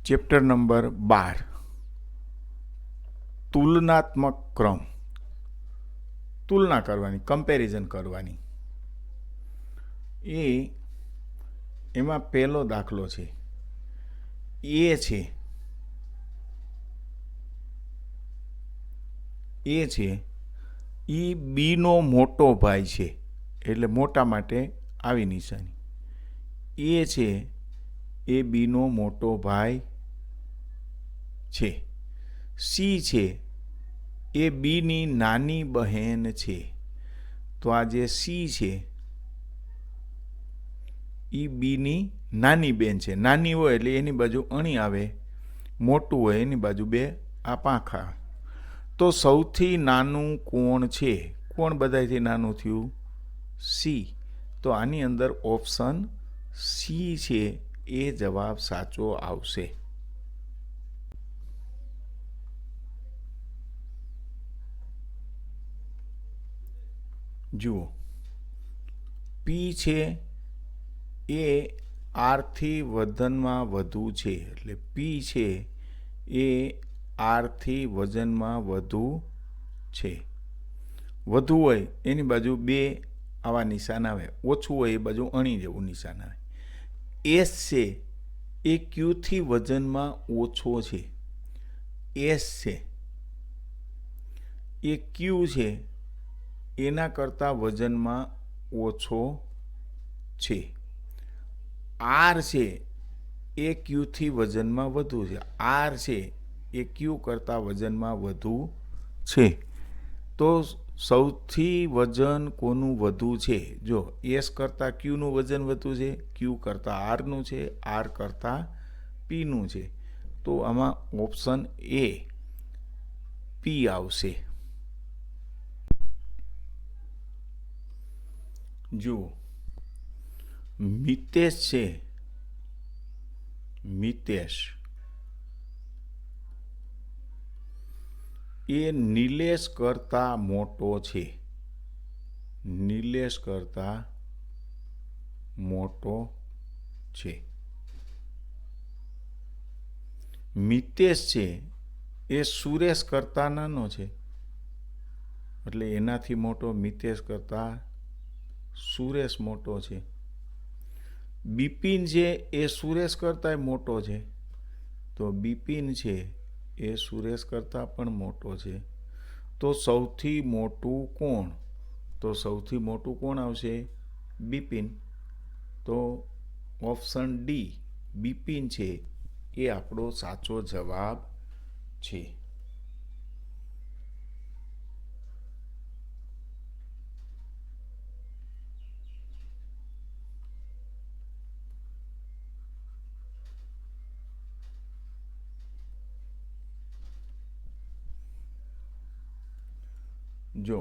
Chapter number 12 તુલનાત્મક ક્રમ. તુલના કરવાની, કમ્પેરિઝન કરવાની. એમાં પહેલો દાખલો છે એ છે ઈ બીનો મોટો ભાઈ છે, એટલે મોટા માટે આવી નિશાની. એ છે એ બીનો મોટો ભાઈ છે. સી છે એ બીની નાની બહેન છે. તો આ જે સી છે એ બીની નાની બેન છે. નાની હોય એટલે એની બાજુ અણી આવે, મોટું હોય એની બાજુ બે આ પાંખા. તો સૌથી નાનું કોણ છે? કોણ બધાથી નાનું થયું? સી. તો આની અંદર ઓપ્શન સી છે એ જવાબ સાચો આવશે. જુઓ, પી છે એ આરથી વજનમાં વધુ છે, એટલે પી છે એ આરથી વજનમાં વધુ છે. વધુ હોય એની બાજુ બે આવા નિશાન આવે, ઓછું હોય એ બાજુ અણી જેવું નિશાન આવે. એસ છે એ ક્યુથી વજનમાં ઓછો છે. એસ છે એ ક્યુ છે એના કરતાં વજનમાં ઓછો છે. આર છે એ ક્યુથી વજનમાં વધુ છે. આર છે એ ક્યુ કરતાં વજનમાં વધુ છે. તો સૌથી વજન કોનું વધુ છે? જો એસ કરતાં ક્યુનું વજન વધુ છે, ક્યુ કરતાં આરનું છે, આર કરતાં પીનું છે. તો આમાં ઓપ્શન એ પી આવશે. જુઓ, મિતેશ છે, મિતેશ એ નિલેશ કરતાં મોટો છે. નિલેશ કરતાં મોટો છે. મિતેશ છે એ સુરેશ કરતાં નાનો છે, એટલે એનાથી મોટો મિતેશ કરતાં સુરેશ મોટો છે. બિપિન છે એ સુરેશ કરતાં મોટો છે, તો બિપિન છે એ સુરેશ કરતાં પણ મોટો છે. તો સૌથી મોટું કોણ? તો સૌથી મોટું કોણ આવશે? બિપિન. તો ઓપ્શન ડી બિપિન છે એ આપણો સાચો જવાબ છે. જો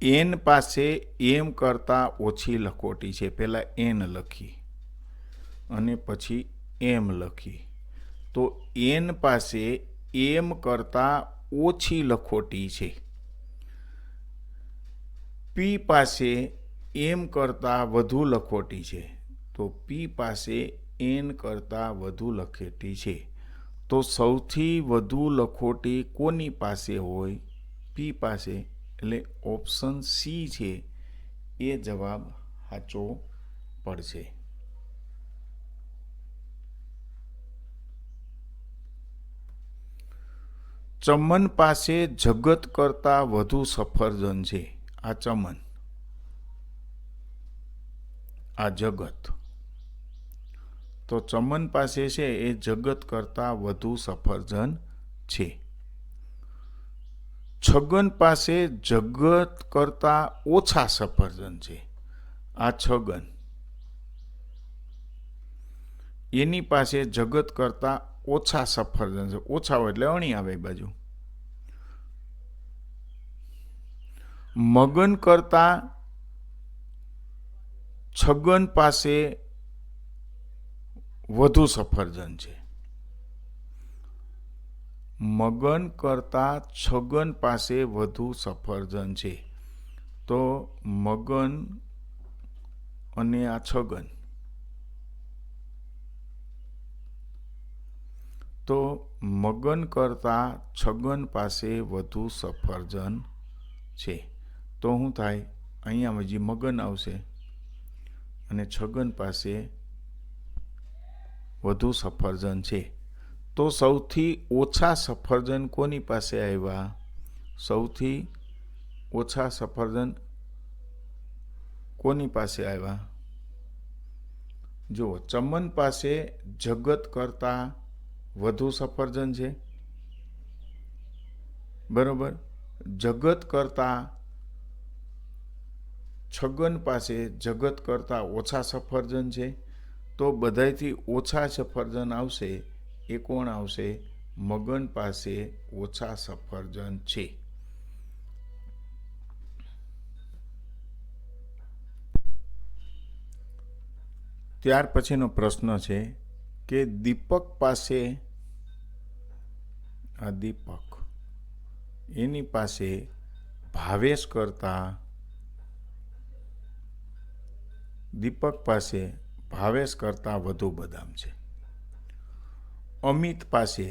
એન પાસે એમ કરતાં ઓછી લખોટી છે, પહેલાં એન લખી અને પછી એમ લખી. તો એન પાસે એમ કરતાં ઓછી લખોટી છે. પી પાસે એમ કરતાં વધુ લખોટી છે, તો પી પાસે એન કરતાં વધુ લખોટી છે. તો સૌથી વધુ લખોટી કોની પાસે હોય? પી પાસે. એટલે ઓપ્શન સી છે એ જવાબ સાચો પડશે. ચમન પાસે જગત કરતાં વધુ સફરજન છે. આ ચમન, આ જગત. તો ચમન પાસે છે એ જગત કરતાં વધુ સફરજન છે. છગન પાસે જગત કરતાં ઓછા સફરજન છે. આ છગન. એની પાસે જગત કરતાં ઓછા સફરજન છે. ઓછા હોય એટલે અણી આવે એ બાજુ. મગન કરતાં છગન પાસે વધુ સફરજન છે. મગન કરતાં છગન પાસે વધુ સફરજન છે. તો મગન અને આ છગન. તો મગન કરતાં છગન પાસે વધુ સફરજન છે. તો શું થાય? અહીંયા હજી મગન આવશે અને છગન પાસે વધુ સફરજન છે. તો સૌથી ઓછા સફરજન કોની પાસે આવ્યા? સૌથી ઓછા સફરજન કોની પાસે આવ્યા? જો ચમન પાસે જગત કરતાં વધુ સફરજન છે, બરોબર. જગત કરતાં છગન પાસે જગત કરતાં ઓછા સફરજન છે. તો બધાયથી ઓછા સફરજન આવશે એ કોણ આવશે? મગન પાસે ઓછા સફરજન છે. ત્યાર પછીનો પ્રશ્ન છે કે દીપક પાસે, આ દીપક, એની પાસે ભાવેશ કરતાં, દીપક પાસે ભાવેશ કરતાં વધુ બદામ છે. અમિત પાસે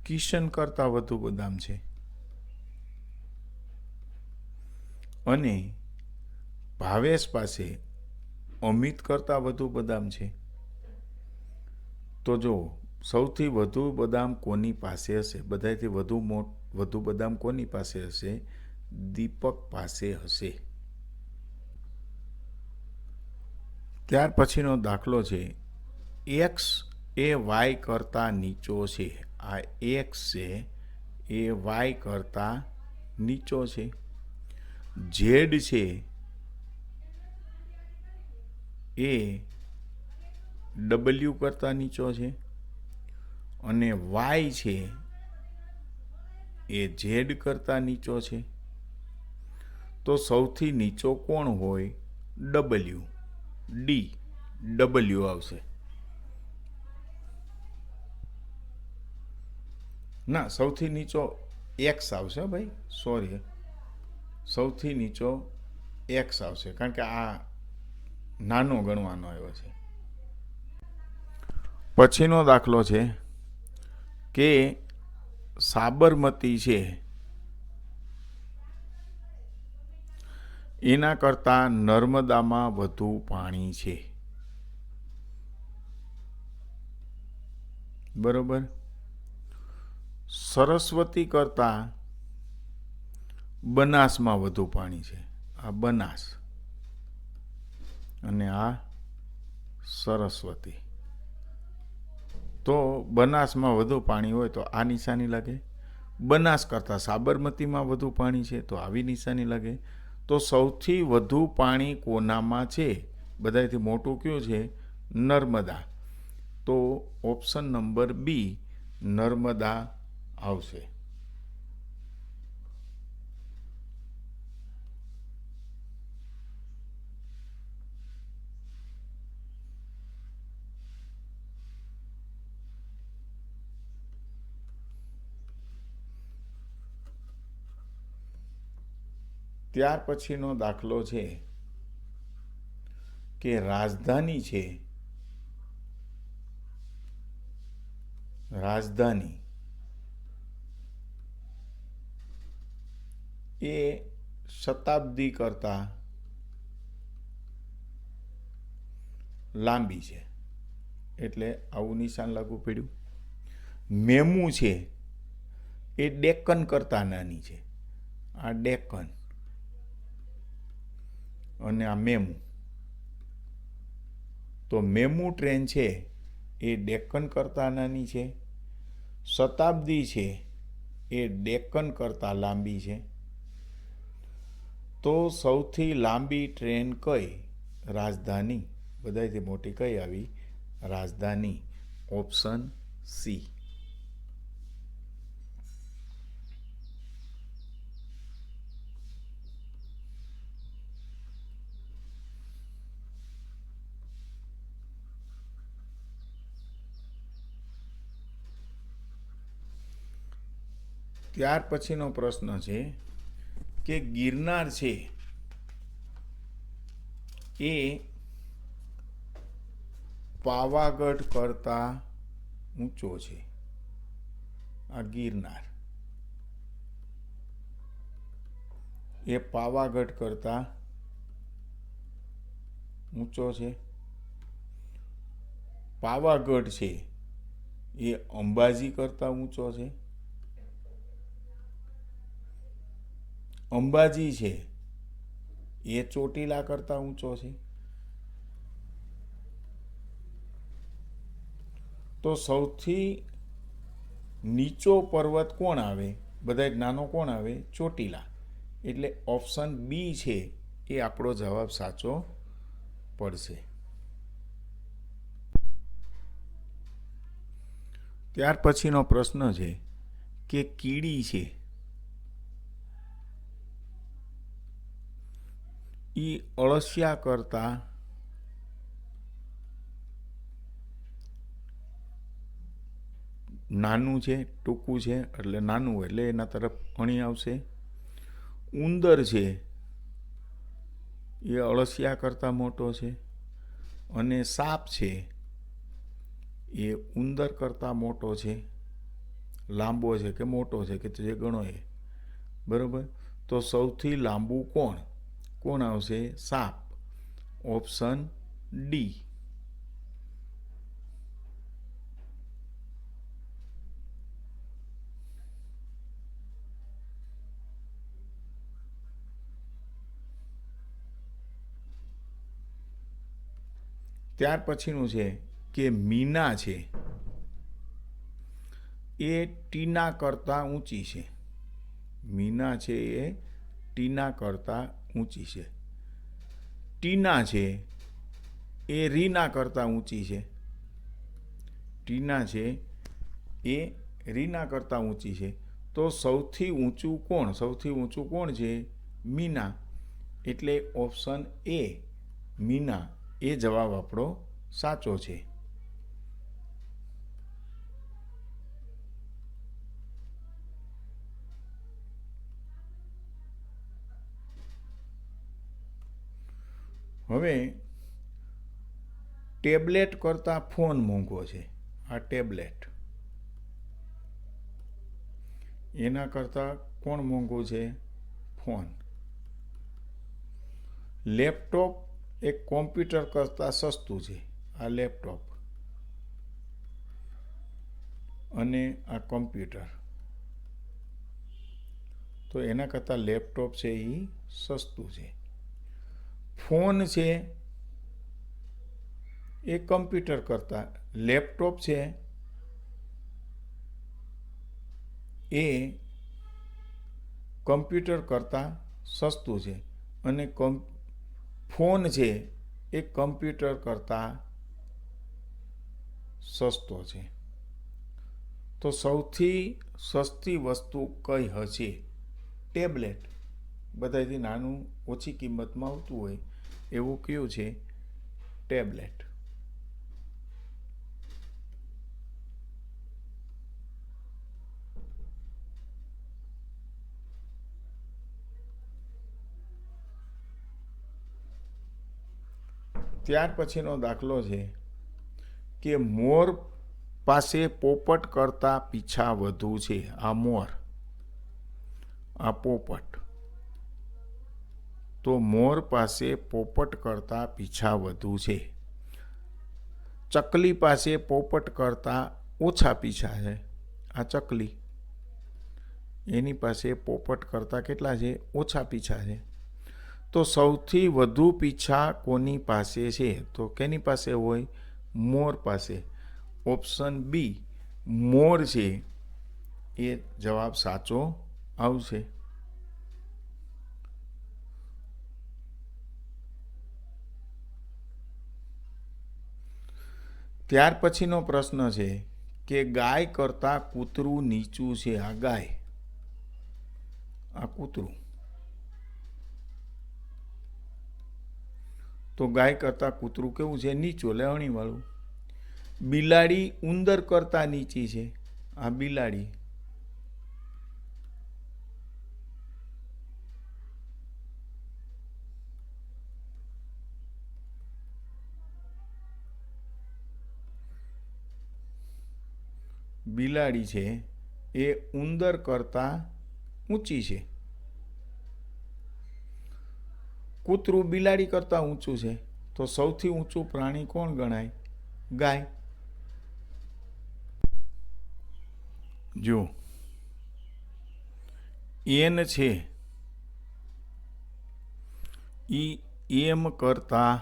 કિશન કરતાં વધુ બદામ છે. અને ભાવેશ પાસે અમિત કરતાં વધુ બદામ છે. તો જો સૌથી વધુ બદામ કોની પાસે હશે? બધાથી વધુ બદામ કોની પાસે હશે? દીપક પાસે હશે. ત્યાર પછીનો દાખલો છે, એક્સ એ વાય કરતાં નીચો છે. આ એક્સ છે એ વાય કરતાં નીચો છે. ઝેડ છે એ ડબલ્યુ કરતાં નીચો છે. અને વાય છે એ ઝેડ કરતાં નીચો છે. તો સૌથી નીચો કોણ હોય? ડબલ્યુ. ડી, ડબલ્યુ આવશે. ના, સૌથી નીચો એક્સ આવશે ભાઈ, સોરી. સૌથી નીચો એક્સ આવશે, કારણ કે આ નાનો ગણવાનો આવ્યો છે. પછીનો દાખલો છે કે સાબરમતી છે એના કરતાં નર્મદામાં વધુ પાણી છે, બરોબર. સરસ્વતી કરતાં બનાસમાં વધુ પાણી છે. આ બનાસ અને આ સરસ્વતી. તો બનાસમાં વધુ પાણી હોય તો આ નિશાની લાગે. બનાસ કરતાં સાબરમતીમાં વધુ પાણી છે તો આવી નિશાની લાગે. તો સૌથી વધુ પાણી કોનામાં છે? બધાથી મોટું કયું છે? નર્મદા. તો ઓપ્શન નંબર બી, નર્મદા આવશે. ત્યાર પછીનો દાખલો છે કે રાજધાની છે, રાજધાની એ શતાબ્દી કરતાં લાંબી છે, એટલે આવું નિશાન લાગુ પડ્યું. મેમુ છે એ ડેક્કન કરતાં નાની છે. આ ડેક્કન અને આ મેમુ. તો મેમુ ટ્રેન છે એ ડેક્કન કરતાં નાની છે. શતાબ્દી છે એ ડેક્કન કરતાં લાંબી છે. તો સૌથી લાંબી ટ્રેન કઈ? રાજધાની. બધાથી મોટી કઈ આવી? રાજધાની. Option C. ત્યાર પછીનો પ્રશ્ન છે કે ગિરનાર છે એ પાવાગઢ કરતા ઊંચો છે. આ ગિરનાર એ પાવાગઢ કરતા ઊંચો છે. પાવાગઢ છે એ અંબાજી કરતા ઊંચો છે. અંબાજી છે એ ચોટીલા કરતા ઊંચો છે. તો સૌથી નીચો પર્વત કોણ આવે? બધા નાનો કોણ આવે? ચોટીલા. એટલે ઓપ્શન બી છે એ આપણો જવાબ સાચો પડશે. ત્યાર પછીનો પ્રશ્ન છે કે કીડી છે એ અળસિયા કરતા નાનું છે, ટૂંકું છે, એટલે નાનું એટલે એના તરફ અણી આવશે. ઉંદર છે એ અળસિયા કરતાં મોટો છે, અને સાપ છે એ ઉંદર કરતાં મોટો છે, લાંબો છે કે મોટો છે કે જે ગણો એ. બરાબર. તો સૌથી લાંબુ કોણ આવશે? સાપ. Option D. ત્યાર પછીનું છે કે મીના છે એ ટીના કરતાં ઊંચી છે. મીના છે એ ટીના કરતાં ઊંચી છે. ટીના છે એ રીના કરતાં ઊંચી છે. ટીના છે એ રીના કરતાં ઊંચી છે. તો સૌથી ઊંચું કોણ છે? મીના. એટલે ઓપ્શન એ મીના એ જવાબ આપણો સાચો છે. હવે ટેબ્લેટ કરતાં ફોન મોંઘો છે. આ ટેબ્લેટ એના કરતાં કોણ મોંઘું છે? ફોન. લેપટોપ એક કોમ્પ્યુટર કરતાં સસ્તું છે. આ લેપટોપ અને આ કોમ્પ્યુટર. તો એના કરતાં લેપટોપ છે એ સસ્તું છે. ફોન છે એ કમ્પ્યુટર કરતાં, લેપટોપ છે એ કમ્પ્યુટર કરતાં સસ્તું છે, અને ફોન છે એ કમ્પ્યુટર કરતાં સસ્તો છે. તો સૌથી સસ્તી વસ્તુ કઈ હશે? ટેબ્લેટ. બધાથી નાનું, ઓછી કિંમતમાં આવતું હોય એવું કયું છે? ટેબ્લેટ. ત્યાર પછીનો દાખલો છે કે મોર પાસે પોપટ કરતાં પીછા વધુ છે. આ મોર, આ પોપટ. તો મોર પાસે પોપટ કરતાં પીછા વધુ છે. ચકલી પાસે પોપટ કરતાં ઓછા પીછા છે. આ ચકલી, એની પાસે પોપટ કરતાં કેટલા છે? ઓછા પીછા છે. તો સૌથી વધુ પીછા કોની પાસે છે? તો કેની પાસે હોય? મોર પાસે. ઓપ્શન બી મોર છે એ જવાબ સાચો આવશે. ત્યાર પછીનો પ્રશ્ન છે કે ગાય કરતાં કૂતરું નીચું છે. આ ગાય, આ કૂતરું. તો ગાય કરતાં કૂતરું કેવું છે? નીચું, એટલે અણીવાળું. બિલાડી ઉંદર કરતાં નીચી છે. આ બિલાડી. બિલાડી છે એ ઉંદર કરતાં ઊંચી છે. કૂતરું બિલાડી કરતાં ઊંચું છે, તો સૌથી ઊંચું પ્રાણી કોણ ગણાય? ગાય. જો એન છે ઈ એમ કરતાં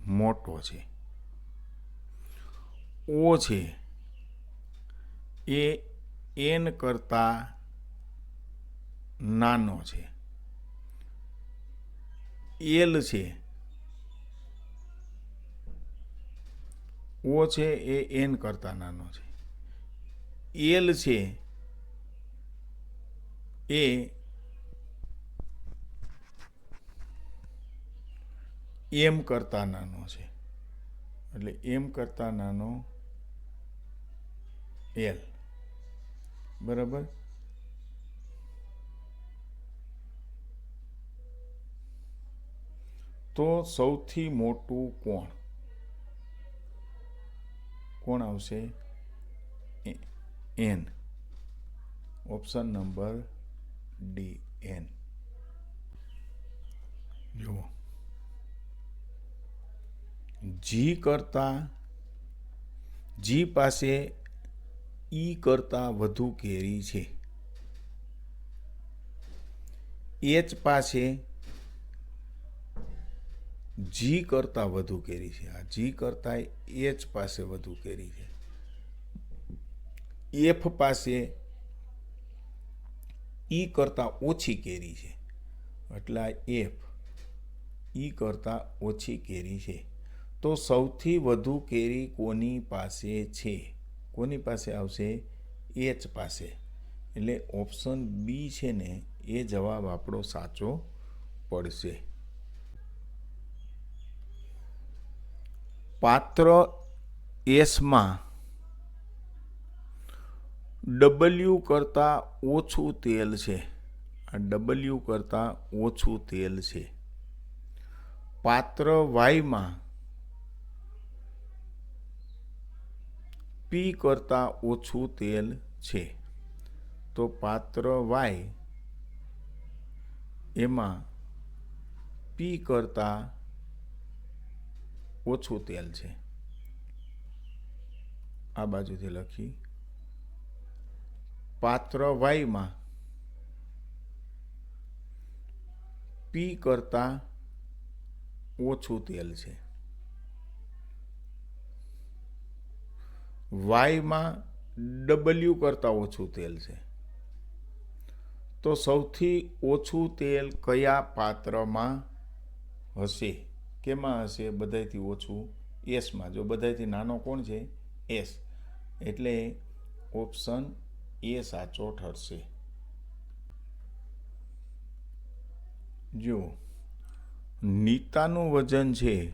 મોટો છે. ઓ છે એ એન કરતાં નાનો છે. એલ છે ઓ છે એ એન કરતાં નાનો છે. એલ છે એ એમ કરતાં નાનો છે. એટલે એમ કરતાં નાનો એલ. બરાબર. તો સૌથી મોટું કોણ? કોણ આવશે? N. Option number D, N. જુઓ, જી પાસે ઈ કરતાં વધુ કેરી છે. એચ પાસે જી કરતાં વધુ કેરી છે. આ જી કરતાં એચ પાસે વધુ કેરી છે. એફ પાસે ઈ કરતાં ઓછી કેરી છે. એટલે એફ ઈ કરતાં ઓછી કેરી છે. તો સૌથી વધુ કેરી કોની પાસે છે? કોની પાસે આવશે? એચ પાસે. એટલે ઓપ્શન બી છે ને એ જવાબ આપણો સાચો પડશે. પાત્ર એસમાં ડબલ્યુ કરતાં ઓછું તેલ છે. આ ડબલ્યુ કરતાં ઓછું તેલ છે. પાત્ર વાયમાં પી કરતાં ઓછું તેલ છે. તો પાત્ર વાય એમાં પી કરતાં ઓછું તેલ છે. આ બાજુથી લખી. પાત્ર વાયમાં પી કરતાં ઓછું તેલ છે. વાયમાં ડબલ્યુ કરતાં ઓછું તેલ છે. તો સૌથી ઓછું તેલ કયા પાત્રમાં હશે? કેમાં હશે બધાયથી ઓછું? એસમાં. જો બધાયથી નાનો કોણ છે? એસ. એટલે ઓપ્શન એ સાચો ઠરશે. જો નીતાનું વજન છે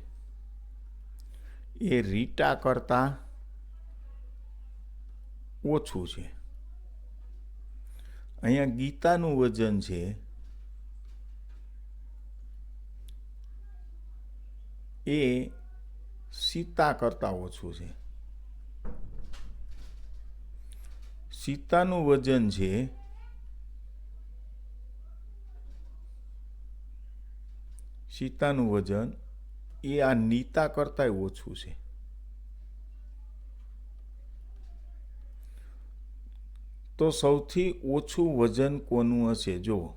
એ રીટા કરતાં ઓછું છે. અહીંયા ગીતાનું વજન છે એ સીતા કરતાં ઓછું છે. સીતાનું વજન છે એ આ નીતા કરતાં ઓછું છે. તો સૌથી ઓછું વજન કોનું હશે? જો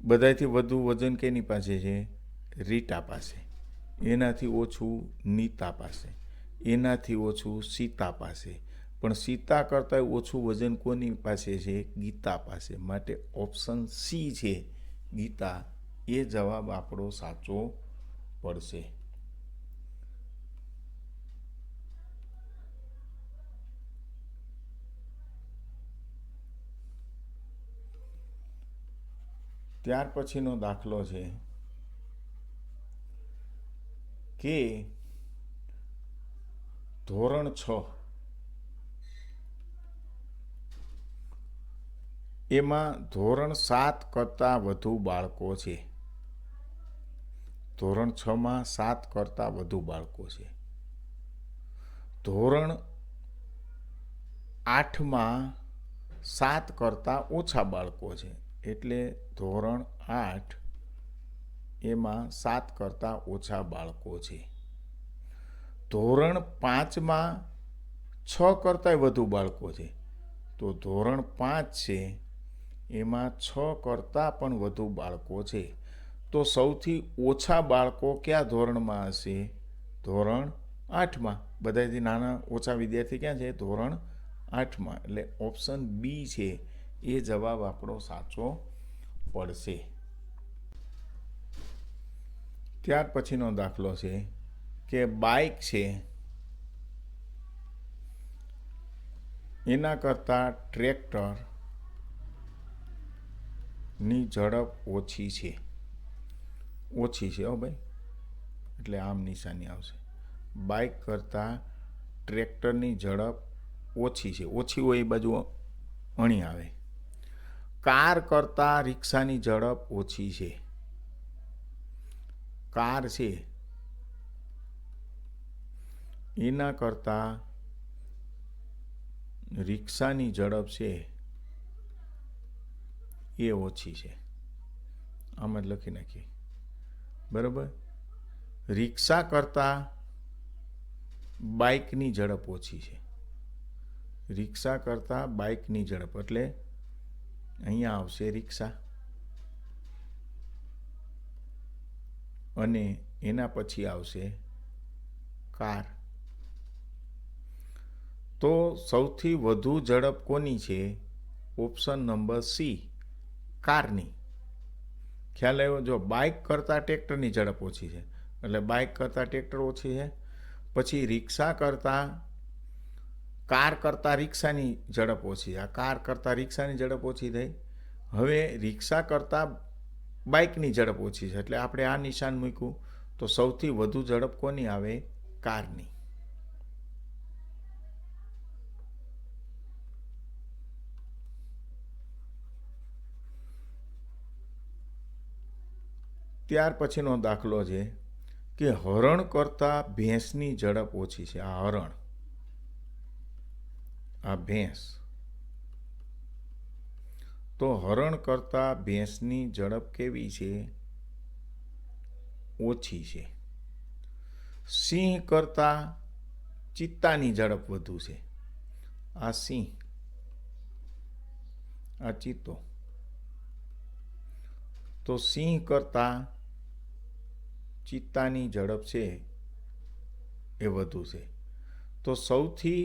બધાયથી વધુ વજન કેની પાસે છે? રીટા પાસે. એનાથી ઓછું નીતા પાસે. એનાથી ઓછું સીતા પાસે. પણ સીતા કરતાં ઓછું વજન કોની પાસે છે? ગીતા પાસે. માટે ઓપ્શન સી છે ગીતા, એ જવાબ આપણો સાચો પડશે. ત્યાર પછીનો દાખલો છે કે ધોરણ 6 એમાં ધોરણ 7 કરતાં વધુ બાળકો છે. ધોરણ 6માં 7 કરતાં વધુ બાળકો છે. ધોરણ 8માં 7 કરતાં ઓછા બાળકો છે, એટલે ધોરણ 8 એમાં 7 કરતાં ઓછા બાળકો છે. ધોરણ 5માં 6 કરતાંય વધુ બાળકો છે, તો ધોરણ 5 છે એમાં 6 કરતાં પણ વધુ બાળકો છે. તો સૌથી ઓછા બાળકો કયા ધોરણમાં હશે? ધોરણ 8માં. બધાથી નાના ઓછા વિદ્યાર્થી ક્યાં છે? ધોરણ 8માં. એટલે ઓપ્શન બી છે એ જવાબ આપણો સાચો પડશે. ત્યાર પછીનો દાખલો છે કે બાઇક છે એના કરતાં ટ્રેક્ટરની ઝડપ ઓછી છે. ઓછી છે હો ભાઈ, એટલે આમ નિશાની આવશે. બાઇક કરતાં ટ્રેક્ટરની ઝડપ ઓછી છે. ઓછી હોય એ બાજુ અણી આવે. કાર કરતાં રિક્ષાની ઝડપ ઓછી છે. કાર છે એના કરતાં રિક્ષાની ઝડપ છે એ ઓછી છે. આમ જ લખી નાખીએ. બરાબર. રિક્ષા કરતાં બાઇકની ઝડપ ઓછી છે. રિક્ષા કરતાં બાઇકની ઝડપ એટલે અહીંયા આવશે રિક્ષા અને એના પછી આવશે કાર. તો સૌથી વધુ ઝડપ કોની છે? ઓપ્શન નંબર સી, કારની. ખ્યાલ આવ્યો? જો બાઇક કરતાં ટ્રેક્ટરની ઝડપ ઓછી છે એટલે બાઇક કરતાં ટ્રેક્ટર ઓછી છે. પછી રિક્ષા કરતાં કાર કરતાં રિક્ષાની ઝડપ ઓછી છે. આ કાર કરતાં રિક્ષાની ઝડપ ઓછી થઈ. હવે રિક્ષા કરતાં બાઇકની ઝડપ ઓછી છે એટલે આપણે આ નિશાન મૂક્યું. તો સૌથી વધુ ઝડપ કોની આવે? કારની. ત્યાર પછીનો દાખલો છે કે હરણ કરતાં ભેંસની ઝડપ ઓછી છે. આ હરણ, આ ભેંસ. તો હરણ કરતાં ભેંસની ઝડપ કેવી છે? ઓછી છે. સિંહ કરતાં ચિત્તાની ઝડપ વધુ છે. આ સિંહ, આ ચિત્તો. તો સિંહ કરતાં ચિત્તાની ઝડપ છે એ વધુ છે. તો સૌથી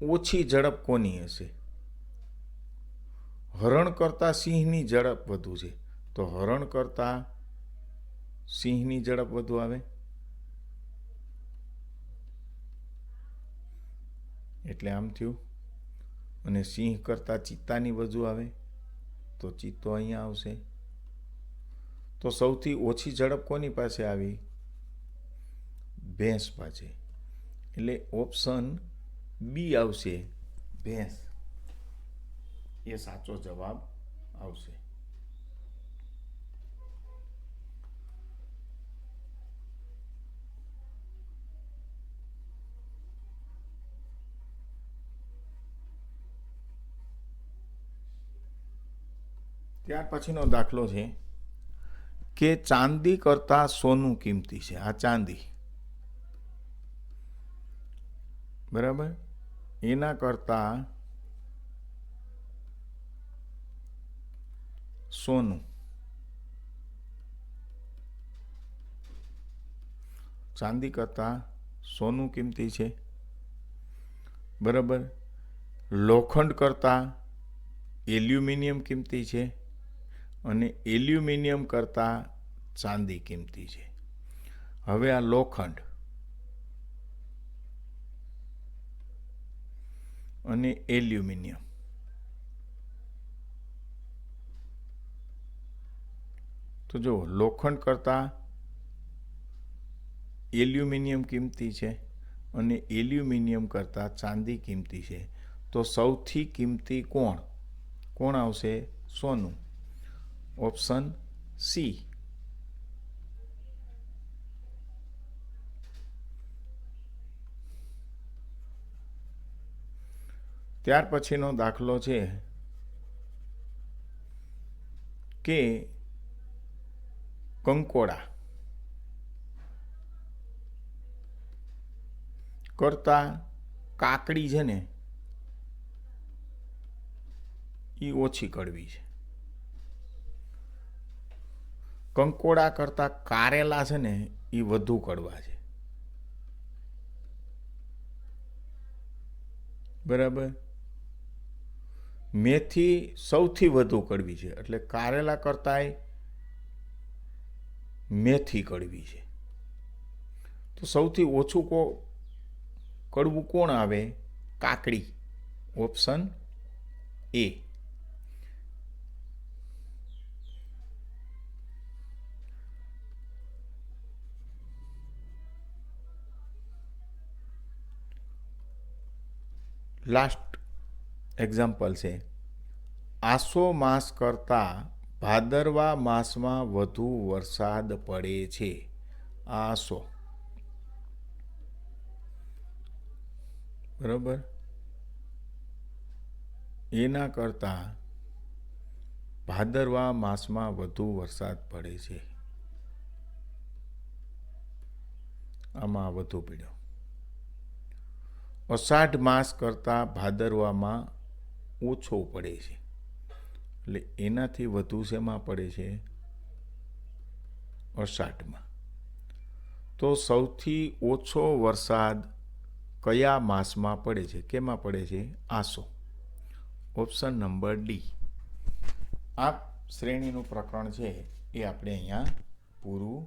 ઓછી ઝડપ કોની હશે? હરણ કરતાં સિંહની ઝડપ વધુ છે, તો હરણ કરતાં સિંહની ઝડપ વધુ આવે. એટલે આમ થયું. અને સિંહ કરતાં ચિત્તાની વધુ આવે તો ચિત્તો અહીંયા આવશે. તો સૌથી ઓછી ઝડપ કોની પાસે આવી? ભેંસ પાસે. એટલે ઓપ્શન બી આવશે, ભેંસ. એ સાચો જવાબ આવશે. ત્યાર પછીનો દાખલો છે કે ચાંદી કરતાં સોનું કિંમતી છે. આ ચાંદી, બરાબર, એના કરતાં સોનું. ચાંદી કરતાં સોનું કિંમતી છે, બરાબર. લોખંડ કરતાં એલ્યુમિનિયમ કિંમતી છે અને એલ્યુમિનિયમ કરતાં ચાંદી કિંમતી છે. હવે આ લોખંડ અને એલ્યુમિનિયમ, તો જો લોખંડ કરતાં એલ્યુમિનિયમ કિંમતી છે અને એલ્યુમિનિયમ કરતાં ચાંદી કિંમતી છે. તો સૌથી કિંમતી કોણ આવશે? સોનું. Option C. ત્યાર પછીનો દાખલો છે કે કંકોડા કરતા કાકડી છે ને એ ઓછી કડવી છે. કંકોડા કરતા કારેલા છે ને એ વધુ કડવા છે. બરાબર. મેથી સૌથી વધુ કડવી છે, એટલે કારેલા કરતાંય મેથી કડવી છે. તો સૌથી ઓછું કડવું કોણ આવે? કાકડી. Option A. લાસ્ટ એક્ઝામ્પલ છે, આસો માસ કરતાં ભાદરવા માસમાં વધુ વરસાદ પડે છે. આસો. બરાબર. એના કરતાં ભાદરવા માસમાં વધુ વરસાદ પડે છે. આમાં વધુ પડ્યો. અષાઢ માસ કરતાં ભાદરવામાં ઓછો પડે છે, એટલે એનાથી વધુ શેમાં પડે છે? અષાઢમાં. તો સૌથી ઓછો વરસાદ કયા માસમાં પડે છે? કેમાં પડે છે? આસો. Option number D. આ શ્રેણીનું પ્રકરણ છે એ આપણે અહીંયા પૂરું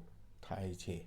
થાય છે.